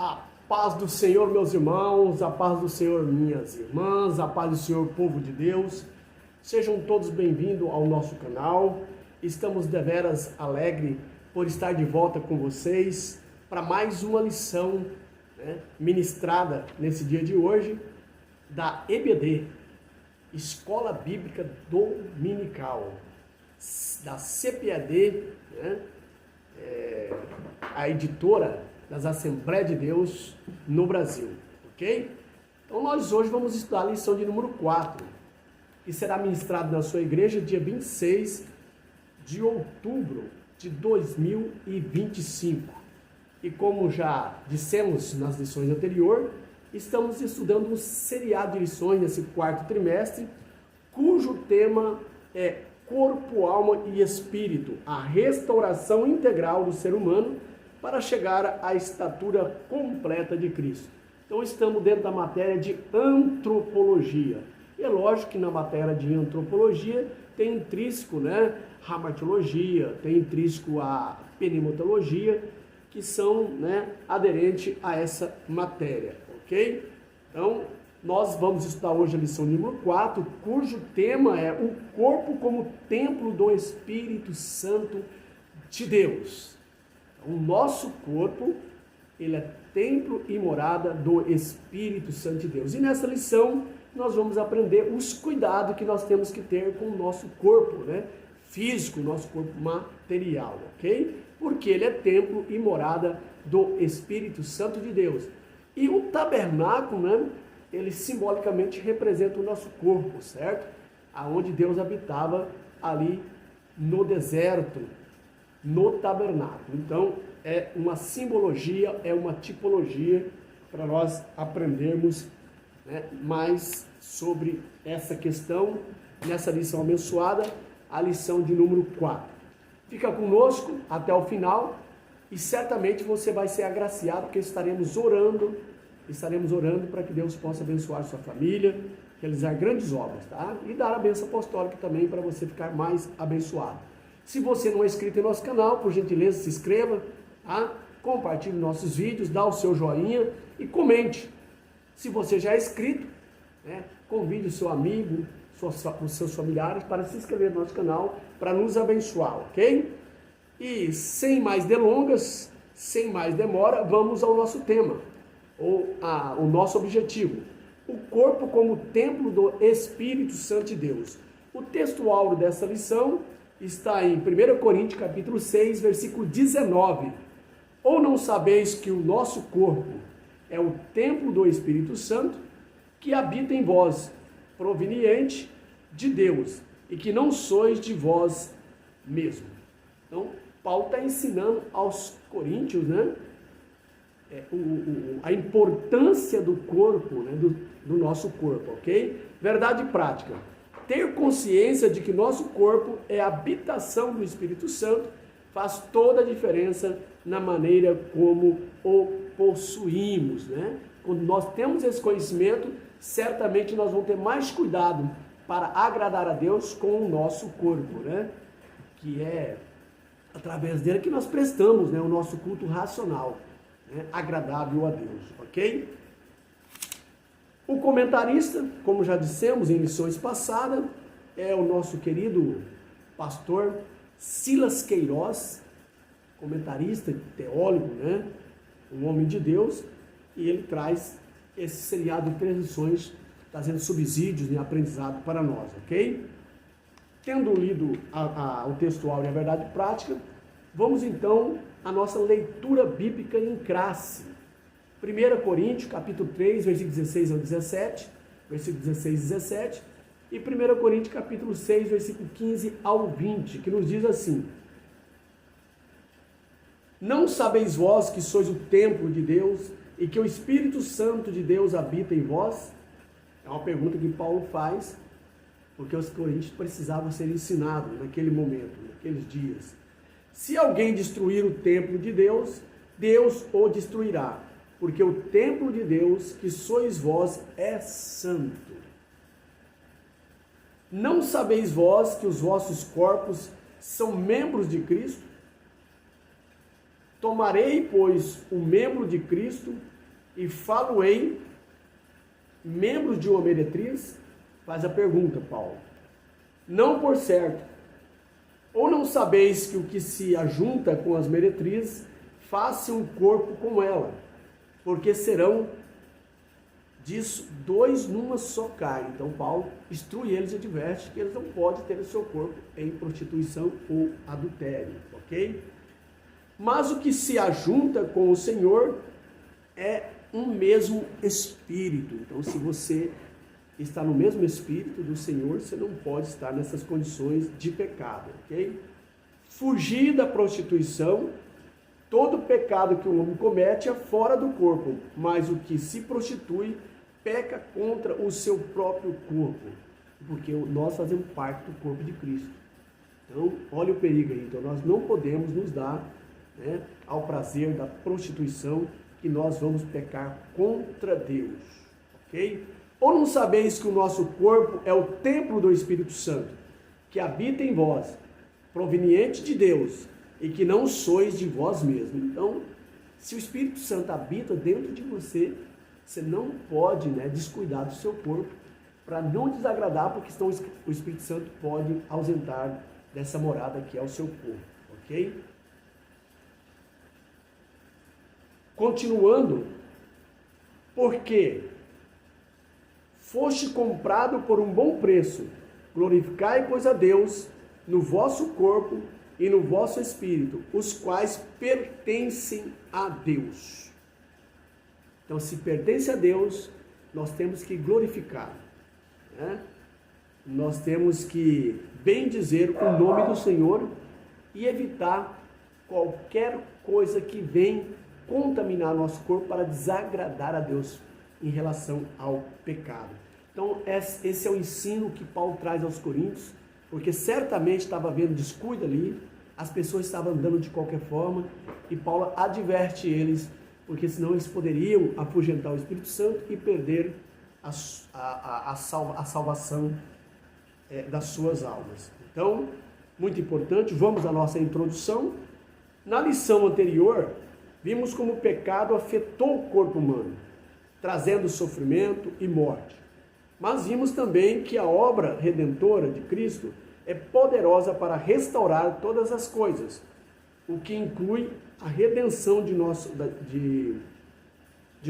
A paz do Senhor, meus irmãos, a paz do Senhor, minhas irmãs, a paz do Senhor, povo de Deus. Sejam todos bem-vindos ao nosso canal. Estamos deveras alegres por estar de volta com vocês para mais uma lição, ministrada nesse dia de hoje da EBD, Escola Bíblica Dominical, da CPAD, a editora das Assembleias de Deus no Brasil, ok? Então nós hoje vamos estudar a lição de número 4, que será ministrada na sua igreja dia 26 de outubro de 2025. E como já dissemos nas lições anteriores, estamos estudando um seriado de lições nesse quarto trimestre, cujo tema é Corpo, Alma e Espírito, a restauração integral do ser humano para chegar à estatura completa de Cristo. Então estamos dentro da matéria de antropologia. E é lógico que na matéria de antropologia tem intrínseco, ramatologia, tem intrínseco a pneumatologia, que são aderentes a essa matéria, ok? Então nós vamos estudar hoje a lição número 4, cujo tema é o corpo como templo do Espírito Santo de Deus. O nosso corpo, ele é templo e morada do Espírito Santo de Deus. E nessa lição, nós vamos aprender os cuidados que nós temos que ter com o nosso corpo, físico, nosso corpo material, ok? Porque ele é templo e morada do Espírito Santo de Deus. E o tabernáculo, ele simbolicamente representa o nosso corpo, certo? Aonde Deus habitava ali no deserto, no tabernáculo. Então, é uma simbologia, é uma tipologia para nós aprendermos mais sobre essa questão nessa lição abençoada, a lição de número 4. Fica conosco até o final e certamente você vai ser agraciado, porque estaremos orando para que Deus possa abençoar sua família, realizar grandes obras, tá? E dar a bênção apostólica também para você ficar mais abençoado. Se você não é inscrito em nosso canal, por gentileza, se inscreva, tá? Compartilhe nossos vídeos, dá o seu joinha e comente. Se você já é inscrito, convide o seu amigo, os seus familiares para se inscrever no nosso canal, para nos abençoar, ok? E sem mais delongas, sem mais demora, vamos ao nosso tema, o nosso objetivo. O corpo como templo do Espírito Santo de Deus. O texto áureo dessa lição está em 1 Coríntios capítulo 6, versículo 19. Ou não sabeis que o nosso corpo é o templo do Espírito Santo, que habita em vós, proveniente de Deus, e que não sois de vós mesmo. Então, Paulo está ensinando aos coríntios, a importância do corpo, do nosso corpo, ok? Verdade prática. Ter consciência de que nosso corpo é a habitação do Espírito Santo faz toda a diferença na maneira como o possuímos, Quando nós temos esse conhecimento, certamente nós vamos ter mais cuidado para agradar a Deus com o nosso corpo, Que é através dele que nós prestamos, o nosso culto racional, agradável a Deus, ok? O comentarista, como já dissemos em lições passadas, é o nosso querido pastor Silas Queiroz, comentarista, teólogo, um homem de Deus, e ele traz esse seriado de 3 lições, trazendo subsídios de aprendizado para nós, ok? Tendo lido o textual e a verdade prática, vamos então à nossa leitura bíblica em classe. 1 Coríntios, capítulo 3, versículo 16 ao 17, versículo 16 e 17, e 1 Coríntios, capítulo 6, versículo 15 ao 20, que nos diz assim: Não sabeis vós que sois o templo de Deus e que o Espírito Santo de Deus habita em vós? É uma pergunta que Paulo faz, porque os coríntios precisavam ser ensinados naquele momento, naqueles dias. Se alguém destruir o templo de Deus, Deus o destruirá, porque o templo de Deus, que sois vós, é santo. Não sabeis vós que os vossos corpos são membros de Cristo? Tomarei, pois, o membro de Cristo e falo-ei membros de uma meretriz? Faz a pergunta, Paulo. Não por certo. Ou não sabeis que o que se ajunta com as meretrizes faz-se um corpo com ela, porque serão disso dois numa só carne. Então Paulo instrui eles e adverte que eles não podem ter o seu corpo em prostituição ou adultério, ok? Mas o que se ajunta com o Senhor é um mesmo espírito. Então, se você está no mesmo espírito do Senhor, você não pode estar nessas condições de pecado, ok? Fugir da prostituição. Todo pecado que o homem comete é fora do corpo, mas o que se prostitui peca contra o seu próprio corpo, porque nós fazemos parte do corpo de Cristo. Então, olha o perigo aí. Então, nós não podemos nos dar, né, ao prazer da prostituição, que nós vamos pecar contra Deus, ok? Ou não sabeis que o nosso corpo é o templo do Espírito Santo, que habita em vós, proveniente de Deus, e que não sois de vós mesmos? Então, se o Espírito Santo habita dentro de você, você não pode, né, descuidar do seu corpo para não desagradar, porque senão o Espírito Santo pode ausentar dessa morada que é o seu corpo, ok? Continuando, porque foste comprado por um bom preço, glorificai, pois, a Deus no vosso corpo e no vosso espírito, os quais pertencem a Deus. Então, se pertence a Deus, nós temos que glorificar, né? Nós temos que bendizer o nome do Senhor e evitar qualquer coisa que venha contaminar nosso corpo para desagradar a Deus em relação ao pecado. Então, esse é o ensino que Paulo traz aos Coríntios, porque certamente estava havendo descuido ali, as pessoas estavam andando de qualquer forma, e Paulo adverte eles, porque senão eles poderiam afugentar o Espírito Santo e perder a salvação das suas almas. Então, muito importante, vamos à nossa introdução. Na lição anterior, vimos como o pecado afetou o corpo humano, trazendo sofrimento e morte. Mas vimos também que a obra redentora de Cristo é poderosa para restaurar todas as coisas, o que inclui a redenção de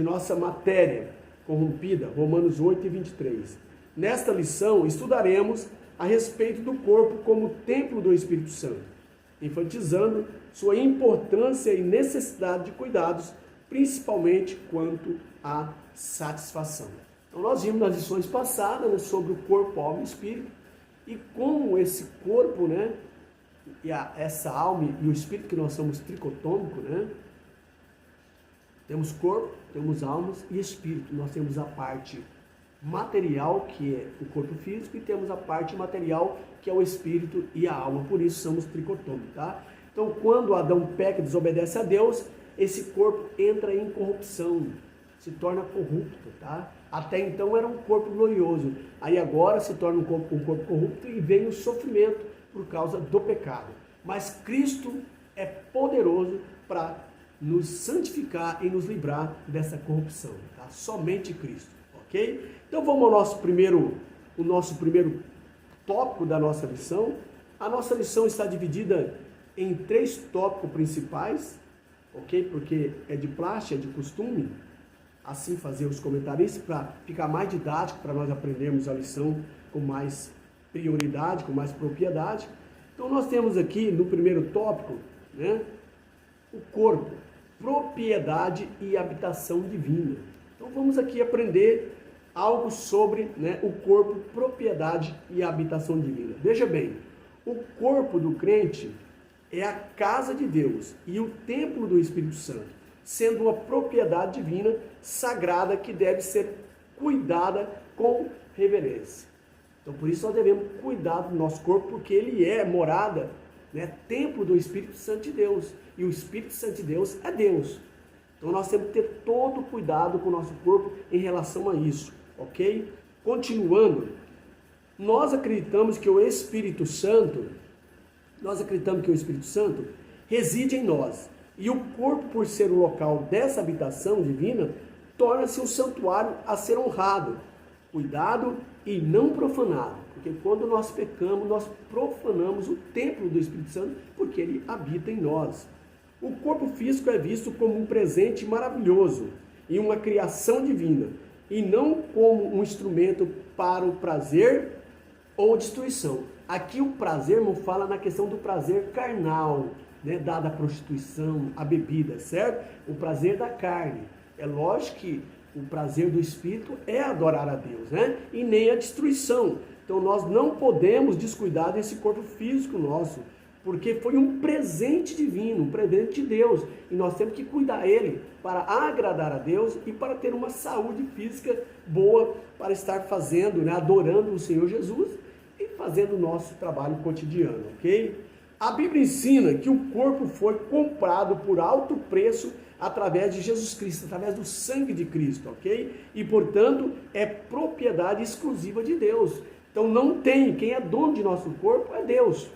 nossa matéria corrompida, Romanos 8:23. Nesta lição, estudaremos a respeito do corpo como templo do Espírito Santo, enfatizando sua importância e necessidade de cuidados, principalmente quanto à satisfação. Então, nós vimos nas lições passadas, né, sobre o corpo, alma e espírito, e como esse corpo, né, e essa alma e o espírito, que nós somos tricotômicos, né? Temos corpo, temos almas e espírito. Nós temos a parte material, que é o corpo físico, e temos a parte material, que é o espírito e a alma. Por isso somos tricotômicos, tá? Então, quando Adão peca e desobedece a Deus, esse corpo entra em corrupção, se torna corrupto, tá? Até então era um corpo glorioso, aí agora se torna um corpo corrupto e vem o sofrimento por causa do pecado. Mas Cristo é poderoso para nos santificar e nos livrar dessa corrupção, tá? Somente Cristo, ok? Então vamos ao nosso primeiro tópico da nossa lição. A nossa lição está dividida em 3 tópicos principais, ok? Porque é de praxe, é de costume assim fazer os comentaristas, para ficar mais didático, para nós aprendermos a lição com mais prioridade, com mais propriedade. Então nós temos aqui no primeiro tópico, né, o corpo, propriedade e habitação divina. Então vamos aqui aprender algo sobre, né, o corpo, propriedade e habitação divina. Veja bem, o corpo do crente é a casa de Deus e o templo do Espírito Santo, sendo uma propriedade divina sagrada que deve ser cuidada com reverência. Então, por isso nós devemos cuidar do nosso corpo, porque ele é morada, né, templo do Espírito Santo de Deus. E o Espírito Santo de Deus é Deus. Então, nós temos que ter todo cuidado com o nosso corpo em relação a isso, ok? Continuando, nós acreditamos que o Espírito Santo reside em nós. E o corpo, por ser o local dessa habitação divina, torna-se um santuário a ser honrado, cuidado e não profanado. Porque quando nós pecamos, nós profanamos o templo do Espírito Santo, porque ele habita em nós. O corpo físico é visto como um presente maravilhoso e uma criação divina, e não como um instrumento para o prazer ou destruição. Aqui o prazer não fala na questão do prazer carnal, né, dada a prostituição, a bebida, certo? O prazer da carne. É lógico que o prazer do Espírito é adorar a Deus, né? E nem a destruição. Então nós não podemos descuidar desse corpo físico nosso, porque foi um presente divino, um presente de Deus, e nós temos que cuidar dele para agradar a Deus e para ter uma saúde física boa, para estar fazendo, né, adorando o Senhor Jesus e fazendo o nosso trabalho cotidiano, ok? A Bíblia ensina que o corpo foi comprado por alto preço através de Jesus Cristo, através do sangue de Cristo, ok? E, portanto, é propriedade exclusiva de Deus. Então, não tem, quem é dono de nosso corpo é Deus.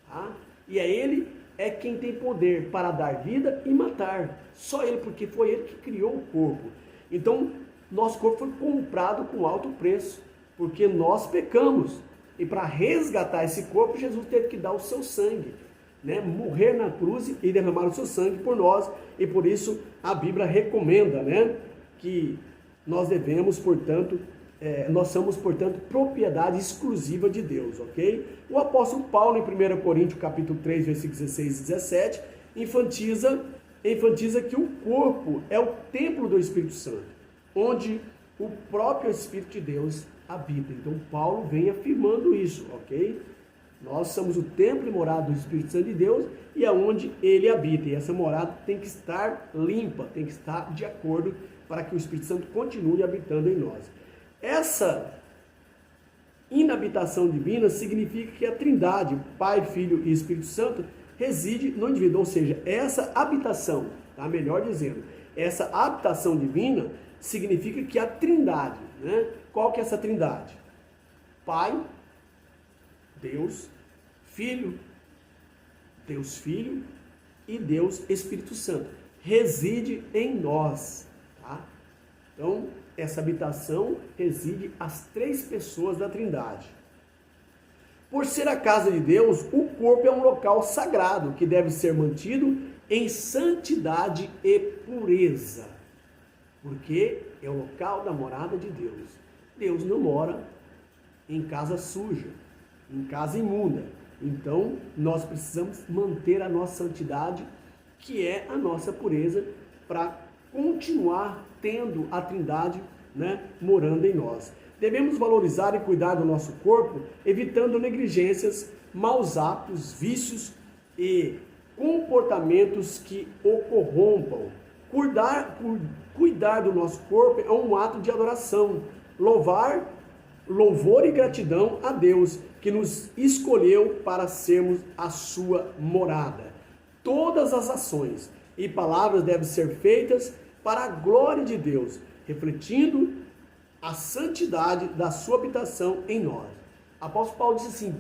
Tá? E Ele é quem tem poder para dar vida e matar. Só Ele, porque foi Ele que criou o corpo. Então, nosso corpo foi comprado com alto preço, porque nós pecamos. E para resgatar esse corpo, Jesus teve que dar o seu sangue, né? Morrer na cruz e derramar o seu sangue por nós. E por isso a Bíblia recomenda, né, que nós devemos, portanto, nós somos, portanto, propriedade exclusiva de Deus, ok? O apóstolo Paulo, em 1 Coríntios, capítulo 3, versículos 16 e 17, enfatiza que o corpo é o templo do Espírito Santo, onde o próprio Espírito de Deus habita. Então, Paulo vem afirmando isso, ok? Nós somos o templo e morada do Espírito Santo de Deus e é onde ele habita. E essa morada tem que estar limpa, tem que estar de acordo para que o Espírito Santo continue habitando em nós. Essa inabitação divina significa que a Trindade, Pai, Filho e Espírito Santo, reside no indivíduo. Ou seja, essa habitação, tá? Melhor dizendo, essa habitação divina significa que a Trindade, né? Qual que é essa Trindade? Pai, Deus, Filho, Deus Filho e Deus Espírito Santo. Reside em nós, tá? Então, essa habitação reside as três pessoas da Trindade. Por ser a casa de Deus, o corpo é um local sagrado que deve ser mantido em santidade e pureza, porque é o local da morada de Deus. Deus não mora em casa suja, em casa imunda. Então, nós precisamos manter a nossa santidade, que é a nossa pureza, para continuar tendo a Trindade, né, morando em nós. Devemos valorizar e cuidar do nosso corpo, evitando negligências, maus hábitos, vícios e comportamentos que o corrompam. Cuidar do nosso corpo é um ato de adoração, louvor e gratidão a Deus, que nos escolheu para sermos a sua morada. Todas as ações e palavras devem ser feitas para a glória de Deus, refletindo a santidade da sua habitação em nós. Apóstolo Paulo disse assim: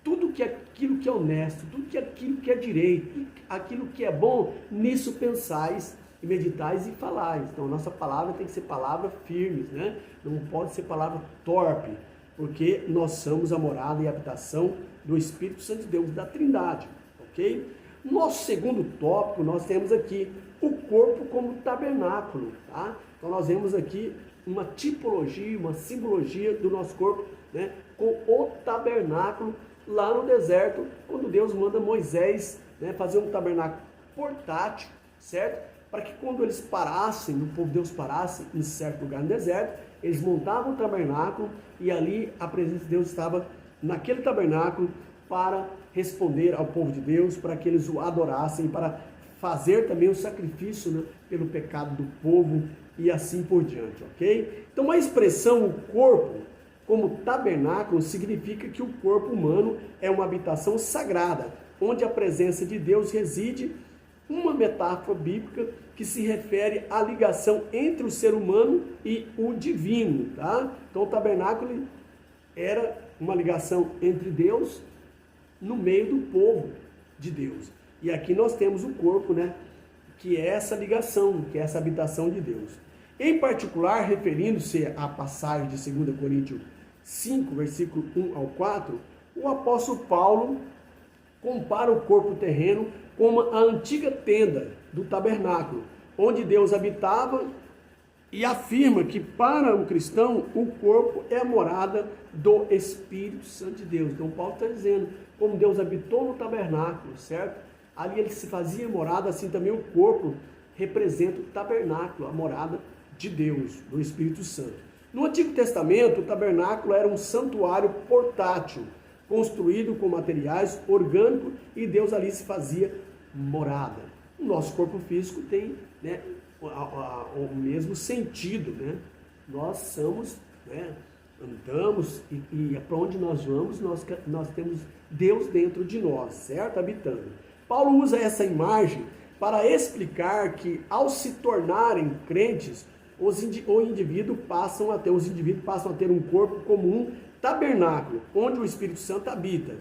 tudo que aquilo que é honesto, tudo que aquilo que é direito, aquilo que é bom, nisso pensais e meditais e falais. Então, nossa palavra tem que ser palavra firme, né? Não pode ser palavra torpe, porque nós somos a morada e a habitação do Espírito Santo de Deus, da Trindade, ok? Nosso segundo tópico, nós temos aqui o corpo como tabernáculo, tá? Então, nós vemos aqui uma tipologia, uma simbologia do nosso corpo, né, com o tabernáculo lá no deserto, quando Deus manda Moisés, né, fazer um tabernáculo portátil, certo? Para que quando eles parassem, o povo de Deus parasse em certo lugar no deserto, eles montavam o tabernáculo e ali a presença de Deus estava naquele tabernáculo para responder ao povo de Deus, para que eles o adorassem, para fazer também o sacrifício, né, pelo pecado do povo e assim por diante, ok? Então a expressão o corpo como tabernáculo significa que o corpo humano é uma habitação sagrada, onde a presença de Deus reside, uma metáfora bíblica que se refere à ligação entre o ser humano e o divino, tá? Então o tabernáculo era uma ligação entre Deus no meio do povo de Deus. E aqui nós temos o corpo, né? Que é essa ligação, que é essa habitação de Deus. Em particular, referindo-se à passagem de 2 Coríntios 5, versículo 1 ao 4, o apóstolo Paulo compara o corpo terreno com a antiga tenda do tabernáculo, onde Deus habitava, e afirma que para o cristão o corpo é a morada do Espírito Santo de Deus. Então Paulo está dizendo, como Deus habitou no tabernáculo, certo? Ali ele se fazia morada, assim também o corpo representa o tabernáculo, a morada de Deus, do Espírito Santo. No Antigo Testamento, o tabernáculo era um santuário portátil, construído com materiais orgânicos, e Deus ali se fazia morada. O nosso corpo físico tem, né, o mesmo sentido, né? Nós somos, né, andamos e para onde nós vamos, nós temos Deus dentro de nós, certo? Habitando. Paulo usa essa imagem para explicar que ao se tornarem crentes, os indivíduos passam a ter um corpo comum, tabernáculo, onde o Espírito Santo habita.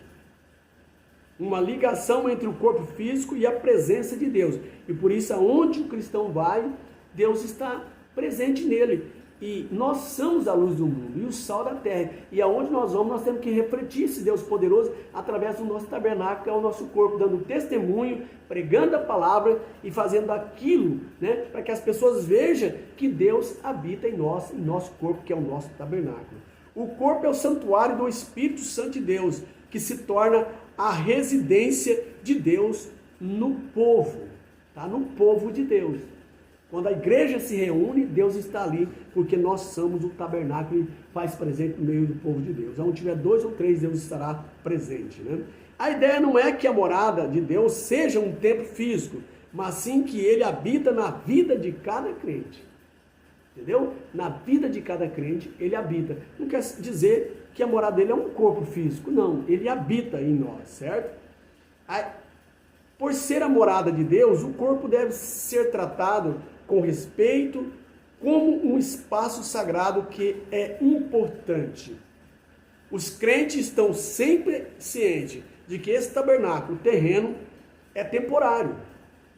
Uma ligação entre o corpo físico e a presença de Deus. E por isso, aonde o cristão vai, Deus está presente nele. E nós somos a luz do mundo e o sal da terra. E aonde nós vamos, nós temos que refletir esse Deus poderoso através do nosso tabernáculo, que é o nosso corpo, dando testemunho, pregando a palavra e fazendo aquilo, né, para que as pessoas vejam que Deus habita em nosso corpo, que é o nosso tabernáculo. O corpo é o santuário do Espírito Santo de Deus, que se torna a residência de Deus no povo, tá? No povo de Deus. Quando a igreja se reúne, Deus está ali, porque nós somos o tabernáculo e faz presente no meio do povo de Deus. Onde tiver 2 ou 3, Deus estará presente, né? A ideia não é que a morada de Deus seja um templo físico, mas sim que ele habita na vida de cada crente. Entendeu? Na vida de cada crente, ele habita. Não quer dizer que a morada dele é um corpo físico. Não, ele habita em nós, certo? Por ser a morada de Deus, o corpo deve ser tratado com respeito, como um espaço sagrado que é importante. Os crentes estão sempre cientes de que esse tabernáculo terreno é temporário.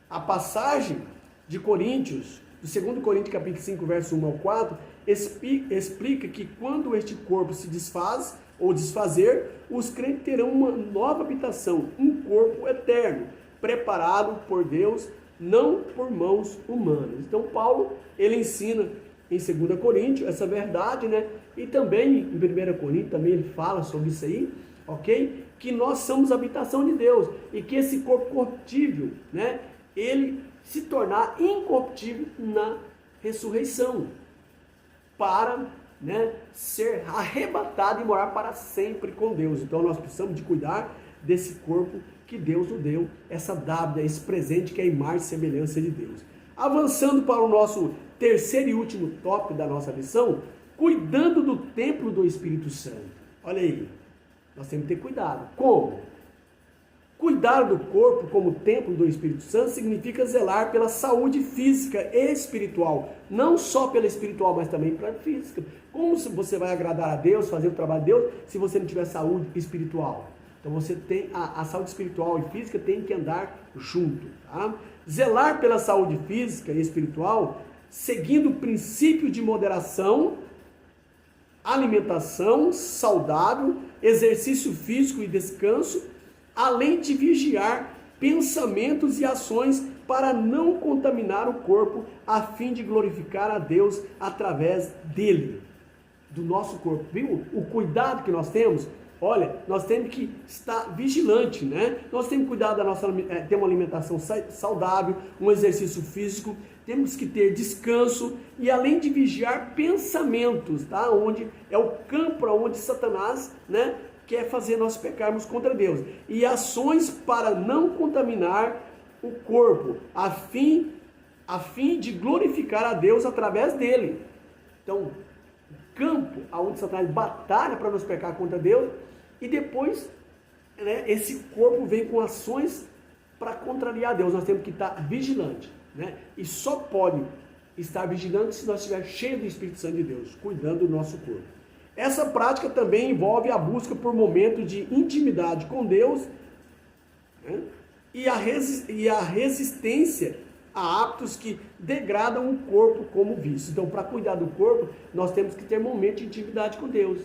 A passagem de Coríntios, do 2 Coríntios capítulo 5, verso 1 ao 4, explica que quando este corpo se desfaz ou desfazer, os crentes terão uma nova habitação, um corpo eterno, preparado por Deus, não por mãos humanas. Então Paulo, ele ensina em 2 Coríntios essa verdade, né? E também em 1 Coríntios também ele fala sobre isso aí, ok? Que nós somos a habitação de Deus e que esse corpo corruptível, né, ele se tornar incorruptível na ressurreição, para, né, ser arrebatado e morar para sempre com Deus. Então nós precisamos de cuidar desse corpo que Deus nos deu, essa dádiva, esse presente que é a imagem e semelhança de Deus. Avançando para o nosso terceiro e último tópico da nossa lição, cuidando do templo do Espírito Santo. Olha aí, nós temos que ter cuidado. Como? Cuidar do corpo como templo do Espírito Santo significa zelar pela saúde física e espiritual. Não só pela espiritual, mas também pela física. Como você vai agradar a Deus, fazer o trabalho de Deus, se você não tiver saúde espiritual? Então você tem a saúde espiritual e física tem que andar junto, tá? Zelar pela saúde física e espiritual, seguindo o princípio de moderação, alimentação saudável, exercício físico e descanso, além de vigiar pensamentos e ações para não contaminar o corpo, a fim de glorificar a Deus através dele, do nosso corpo. Viu o cuidado que nós temos? Olha, nós temos que estar vigilante, né? Nós temos que cuidar da nossa, ter uma alimentação saudável, um exercício físico, temos que ter descanso e além de vigiar pensamentos, tá? Onde é o campo onde Satanás, né, quer fazer nós pecarmos contra Deus. E ações para não contaminar o corpo, a fim de glorificar a Deus através dele. Então, campo onde Satanás batalha para nos pecar contra Deus, e depois, né, esse corpo vem com ações para contrariar Deus. Nós temos que estar vigilante, né? E só pode estar vigilante se nós estivermos cheios do Espírito Santo de Deus, cuidando do nosso corpo. Essa prática também envolve a busca por momentos de intimidade com Deus, né, e a resistência a hábitos que degradam o corpo como vício. Então, para cuidar do corpo, nós temos que ter momento de intimidade com Deus.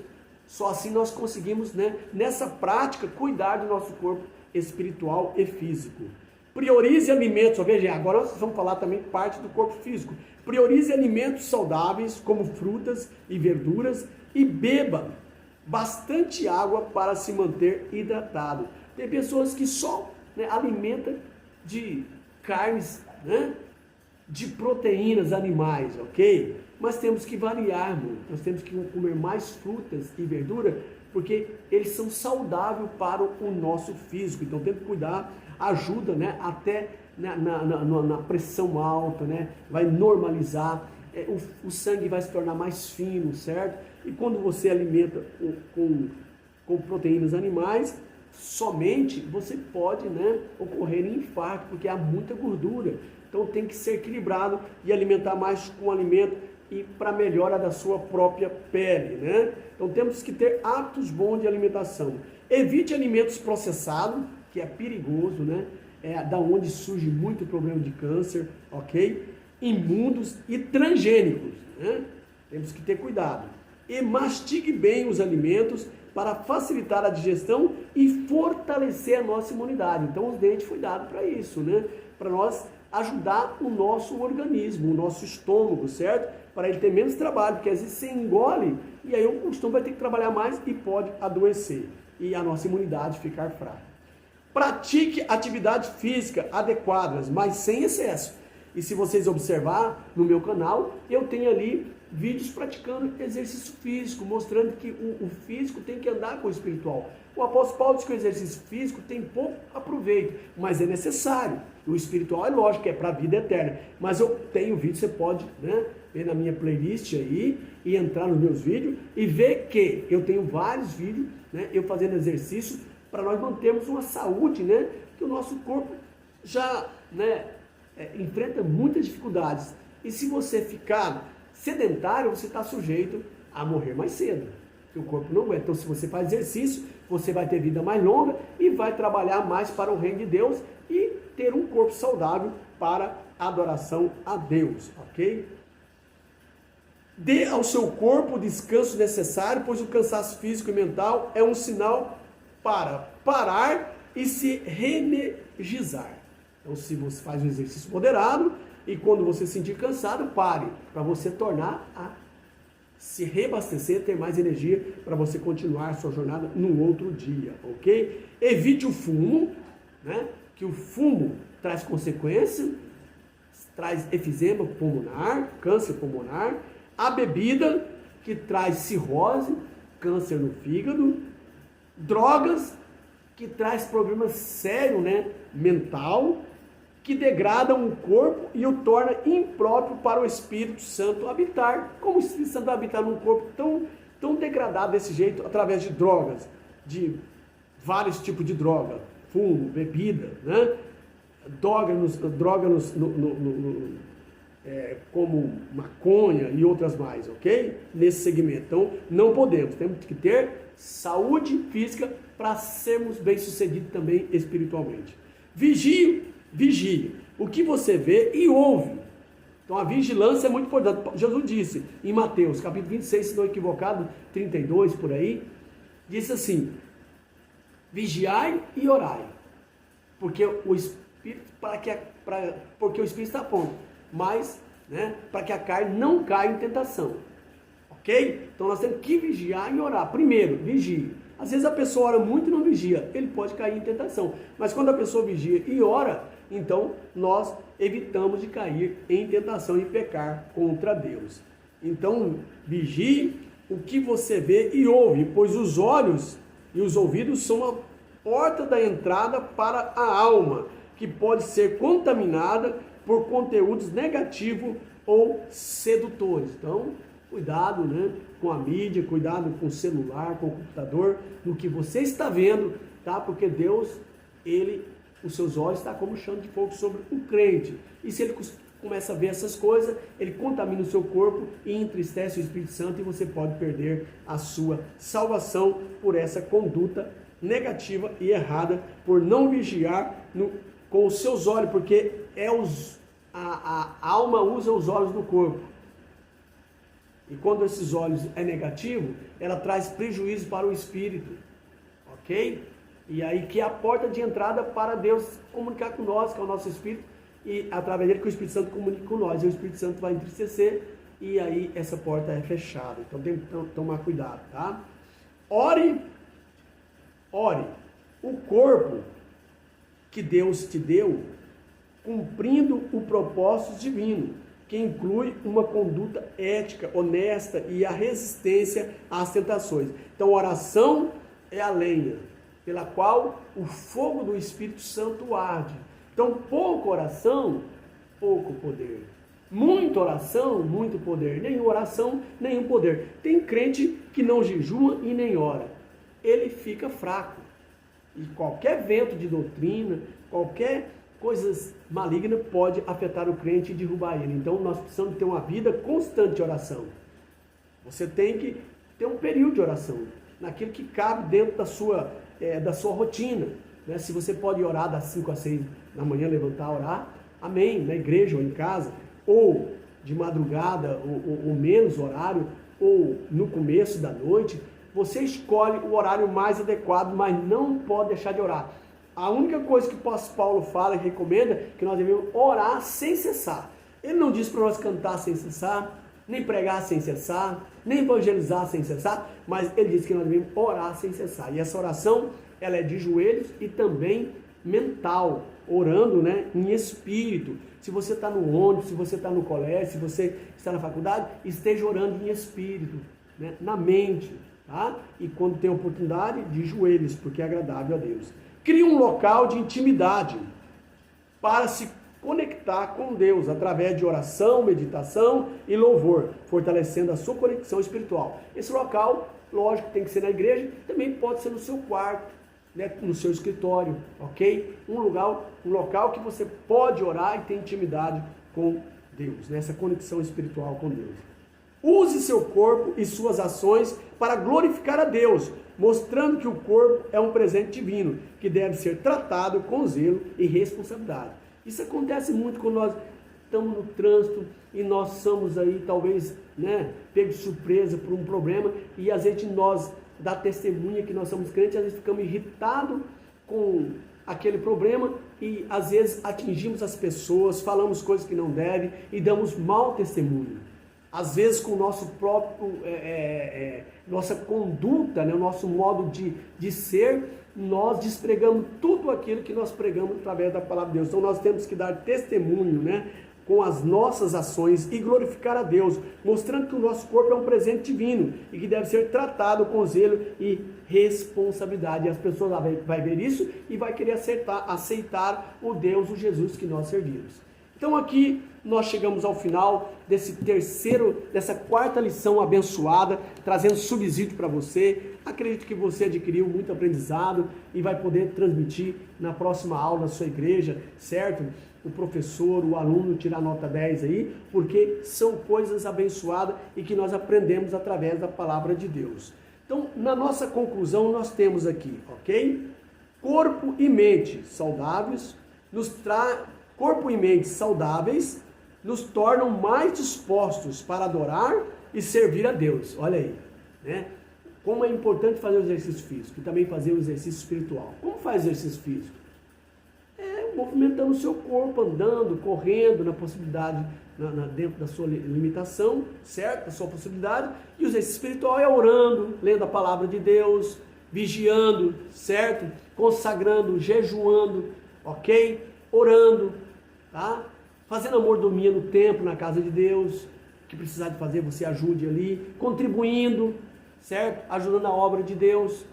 Só assim nós conseguimos, nessa prática, cuidar do nosso corpo espiritual e físico. Priorize alimentos, veja, agora nós vamos falar também parte do corpo físico. Priorize alimentos saudáveis, como frutas e verduras, e beba bastante água para se manter hidratado. Tem pessoas que só alimentam de carnes, de proteínas animais, ok? Mas temos que variar, mano. Nós temos que comer mais frutas e verdura, porque eles são saudáveis para o nosso físico. Então temos que cuidar, ajuda, até na pressão alta, vai normalizar, o sangue vai se tornar mais fino, certo? E quando você alimenta com proteínas animais, somente você pode ocorrer infarto, porque há muita gordura. Então tem que ser equilibrado e alimentar mais com alimento e para melhora da sua própria pele, Então temos que ter hábitos bons de alimentação. Evite alimentos processados, que é perigoso, É da onde surge muito problema de câncer, ok? Imundos e transgênicos, Temos que ter cuidado. E mastigue bem os alimentos para facilitar a digestão e fortalecer a nossa imunidade. Então os dentes foi dado para isso, Para nós ajudar o nosso organismo, o nosso estômago, certo? Para ele ter menos trabalho, porque às vezes você engole e aí o estômago vai ter que trabalhar mais e pode adoecer e a nossa imunidade ficar fraca. Pratique atividades físicas adequadas, mas sem excesso. E se vocês observar no meu canal, eu tenho ali vídeos praticando exercício físico, mostrando que o físico tem que andar com o espiritual. O apóstolo Paulo diz que o exercício físico tem pouco aproveito, mas é necessário. O espiritual é lógico, é para a vida eterna. Mas eu tenho vídeo, você pode ver na minha playlist aí e entrar nos meus vídeos e ver que eu tenho vários vídeos, eu fazendo exercício para nós mantermos uma saúde, que o nosso corpo já enfrenta muitas dificuldades. E se você ficar sedentário, você está sujeito a morrer mais cedo, porque o corpo não aguenta. Então, se você faz exercício, você vai ter vida mais longa e vai trabalhar mais para o reino de Deus e ter um corpo saudável para a adoração a Deus, ok? Dê ao seu corpo o descanso necessário, pois o cansaço físico e mental é um sinal para parar e se reenergizar. Então, se você faz um exercício moderado e quando você se sentir cansado, pare, para você tornar a se reabastecer, ter mais energia para você continuar a sua jornada num outro dia, ok? Evite o fumo, que o fumo traz consequências, traz efizema pulmonar, câncer pulmonar, a bebida, que traz cirrose, câncer no fígado, drogas, que traz problemas sérios, mental, que degradam o corpo e o torna impróprio para o Espírito Santo habitar. Como o Espírito Santo vai habitar num corpo tão degradado desse jeito, através de drogas, de vários tipos de droga, fumo, bebida, drogas como maconha e outras mais, ok? Nesse segmento. Então, não podemos, temos que ter saúde física para sermos bem-sucedidos também espiritualmente. Vigie o que você vê e ouve. Então a vigilância é muito importante. Jesus disse em Mateus, capítulo 26, se não equivocado, 32 por aí, disse assim: vigiai e orai, porque o Espírito, porque o Espírito está pronto, mas para que a carne não caia em tentação. Ok? Então nós temos que vigiar e orar. Primeiro, vigie. Às vezes a pessoa ora muito e não vigia, ele pode cair em tentação. Mas quando a pessoa vigia e ora, então nós evitamos de cair em tentação e pecar contra Deus. Então vigie o que você vê e ouve, pois os olhos e os ouvidos são a porta da entrada para a alma, que pode ser contaminada por conteúdos negativos ou sedutores. Então, cuidado com a mídia, cuidado com o celular, com o computador, no que você está vendo, tá? Porque Deus, os seus olhos estão como chão de fogo sobre o crente. E se ele começa a ver essas coisas, ele contamina o seu corpo e entristece o Espírito Santo e você pode perder a sua salvação por essa conduta negativa e errada, por não vigiar com os seus olhos, porque a alma usa os olhos do corpo. E quando esses olhos é negativo, ela traz prejuízo para o espírito, ok? E aí que é a porta de entrada para Deus comunicar com nós, que é o nosso espírito, e através dele que o Espírito Santo comunica com nós, e o Espírito Santo vai entristecer, e aí essa porta é fechada. Então tem que tomar cuidado, tá? Ore, o corpo que Deus te deu, cumprindo o propósito divino, que inclui uma conduta ética, honesta e a resistência às tentações. Então, oração é a lenha pela qual o fogo do Espírito Santo arde. Então, pouca oração, pouco poder. Muita oração, muito poder. Nenhuma oração, nenhum poder. Tem crente que não jejua e nem ora. Ele fica fraco. E qualquer vento de doutrina, qualquer coisa maligna pode afetar o crente e derrubar ele. Então, nós precisamos ter uma vida constante de oração. Você tem que ter um período de oração, naquilo que cabe dentro da sua rotina. Né? Se você pode orar das 5 às 6 da manhã, levantar, orar, amém, na igreja ou em casa, ou de madrugada, ou menos horário, ou no começo da noite, você escolhe o horário mais adequado, mas não pode deixar de orar. A única coisa que o apóstolo Paulo fala e recomenda é que nós devemos orar sem cessar. Ele não diz para nós cantar sem cessar, nem pregar sem cessar, nem evangelizar sem cessar, mas ele diz que nós devemos orar sem cessar. E essa oração, ela é de joelhos e também mental, orando, né, em espírito. Se você está no ônibus, se você está no colégio, se você está na faculdade, esteja orando em espírito, né, na mente, tá? E quando tem oportunidade, de joelhos, porque é agradável a Deus. Crie um local de intimidade para se conectar com Deus através de oração, meditação e louvor, fortalecendo a sua conexão espiritual. Esse local, lógico, tem que ser na igreja, também pode ser no seu quarto, né, no seu escritório, ok? Um local que você pode orar e ter intimidade com Deus, né? Essa conexão espiritual com Deus. Use seu corpo e suas ações para glorificar a Deus, mostrando que o corpo é um presente divino, que deve ser tratado com zelo e responsabilidade. Isso acontece muito quando nós estamos no trânsito e nós somos aí, talvez, né, pegos de surpresa por um problema, e às vezes nós dá testemunha que nós somos crentes, às vezes ficamos irritados com aquele problema e às vezes atingimos as pessoas, falamos coisas que não devem e damos mau testemunho. Às vezes com o nosso próprio, nossa conduta, né, o nosso modo de ser, nós despregamos tudo aquilo que nós pregamos através da palavra de Deus. Então nós temos que dar testemunho, né, com as nossas ações e glorificar a Deus, mostrando que o nosso corpo é um presente divino e que deve ser tratado com zelo e responsabilidade. E as pessoas vão ver isso e vai querer aceitar o Deus, o Jesus que nós servimos. Então aqui nós chegamos ao final dessa quarta lição abençoada, trazendo subsídio para você. Acredito que você adquiriu muito aprendizado e vai poder transmitir na próxima aula na sua igreja, certo? O professor, o aluno tirar nota 10 aí, porque são coisas abençoadas e que nós aprendemos através da palavra de Deus. Então, na nossa conclusão, nós temos aqui, ok? Corpo e mente saudáveis nos tornam mais dispostos para adorar e servir a Deus. Olha aí, né? Como é importante fazer o exercício físico e também fazer o exercício espiritual. Como faz o exercício físico? Movimentando o seu corpo, andando, correndo, na possibilidade, dentro da sua limitação, certo? Da sua possibilidade. E o exercício espiritual é orando, lendo a palavra de Deus, vigiando, certo? Consagrando, jejuando, ok? Orando, tá? Fazendo a mordomia no templo, na casa de Deus, que precisar de fazer, você ajude ali, contribuindo, certo? Ajudando a obra de Deus.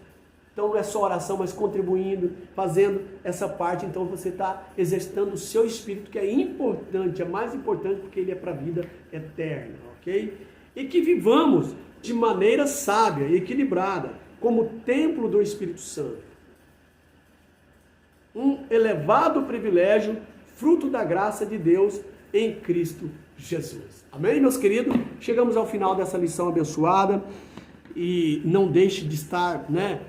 Então não é só oração, mas contribuindo, fazendo essa parte. Então você está exercitando o seu espírito, que é importante, é mais importante porque ele é para a vida eterna, ok? E que vivamos de maneira sábia e equilibrada, como templo do Espírito Santo. Um elevado privilégio, fruto da graça de Deus em Cristo Jesus. Amém, meus queridos? Chegamos ao final dessa lição abençoada e não deixe de estar, né,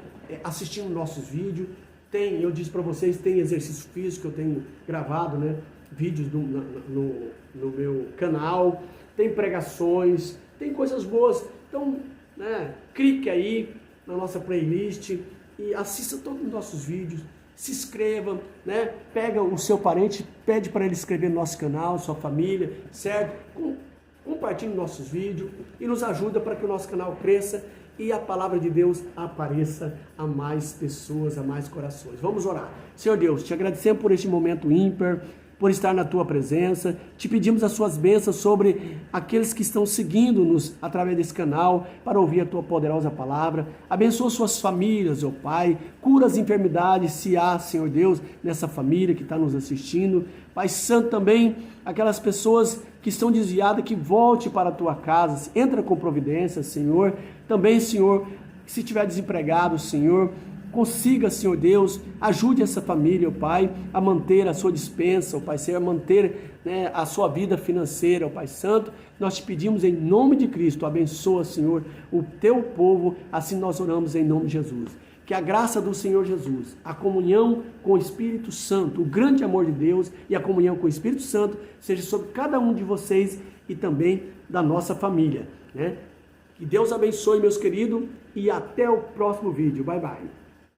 assistindo nossos vídeos, eu disse para vocês, tem exercício físico, eu tenho gravado, né, vídeos no meu canal, tem pregações, tem coisas boas. Então, né, clique aí na nossa playlist e assista todos os nossos vídeos, se inscreva, né, pega o seu parente, pede para ele inscrever no nosso canal, sua família, certo? Compartilhe nossos vídeos e nos ajuda para que o nosso canal cresça e a palavra de Deus apareça a mais pessoas, a mais corações. Vamos orar. Senhor Deus, te agradecemos por este momento ímpar, por estar na tua presença. Te pedimos as suas bênçãos sobre aqueles que estão seguindo-nos através desse canal para ouvir a tua poderosa palavra. Abençoa suas famílias, ó Pai. Cura as enfermidades, se há, Senhor Deus, nessa família que está nos assistindo. Pai Santo, também aquelas pessoas que estão desviadas, que volte para a tua casa. Entra com providência, Senhor. Também, Senhor, se estiver desempregado, Senhor, consiga, Senhor Deus, ajude essa família, ó Pai, a manter a sua despensa, ó Pai, Senhor, a manter, né, a sua vida financeira, ó Pai Santo. Nós te pedimos em nome de Cristo, abençoa, Senhor, o teu povo, assim nós oramos em nome de Jesus. Que a graça do Senhor Jesus, a comunhão com o Espírito Santo, o grande amor de Deus e a comunhão com o Espírito Santo seja sobre cada um de vocês e também da nossa família, né? Que Deus abençoe, meus queridos, e até o próximo vídeo. Bye, bye.